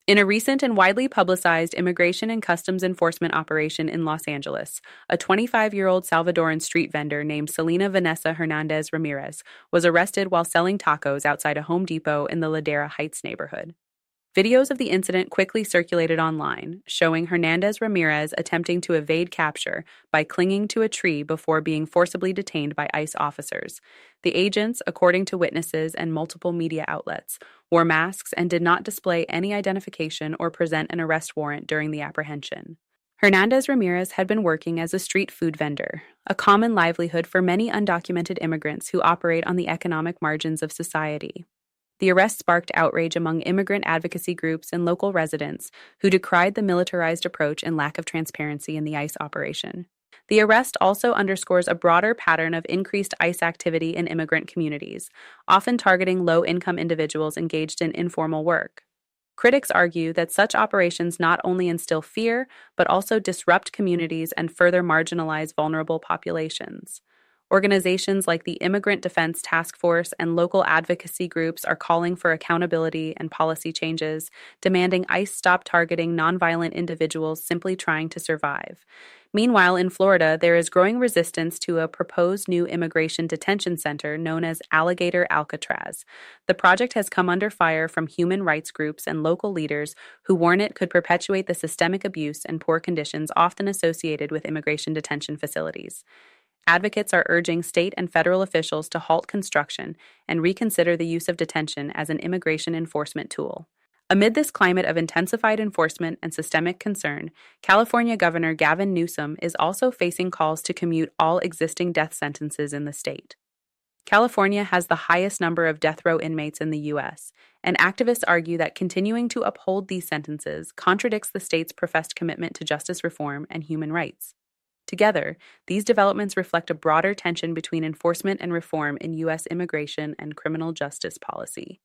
In a recent and widely publicized immigration and customs enforcement operation in Los Angeles, a 25-year-old Salvadoran street vendor named Selena Vanessa Hernández Ramírez was arrested while selling tacos outside a Home Depot in the Ladera Heights neighborhood. Videos of the incident quickly circulated online, showing Hernandez Ramirez attempting to evade capture by clinging to a tree before being forcibly detained by ICE officers. The agents, according to witnesses and multiple media outlets, wore masks and did not display any identification or present an arrest warrant during the apprehension. Hernandez Ramirez had been working as a street food vendor, a common livelihood for many undocumented immigrants who operate on the economic margins of society. The arrest sparked outrage among immigrant advocacy groups and local residents who decried the militarized approach and lack of transparency in the ICE operation. The arrest also underscores a broader pattern of increased ICE activity in immigrant communities, often targeting low-income individuals engaged in informal work. Critics argue that such operations not only instill fear, but also disrupt communities and further marginalize vulnerable populations. Organizations like the Immigrant Defense Task Force and local advocacy groups are calling for accountability and policy changes, demanding ICE stop targeting nonviolent individuals simply trying to survive. Meanwhile, in Florida, there is growing resistance to a proposed new immigration detention center known as Alligator Alcatraz. The project has come under fire from human rights groups and local leaders who warn it could perpetuate the systemic abuse and poor conditions often associated with immigration detention facilities. Advocates are urging state and federal officials to halt construction and reconsider the use of detention as an immigration enforcement tool. Amid this climate of intensified enforcement and systemic concern, California Governor Gavin Newsom is also facing calls to commute all existing death sentences in the state. California has the highest number of death row inmates in the U.S., and activists argue that continuing to uphold these sentences contradicts the state's professed commitment to justice reform and human rights. Together, these developments reflect a broader tension between enforcement and reform in U.S. immigration and criminal justice policy.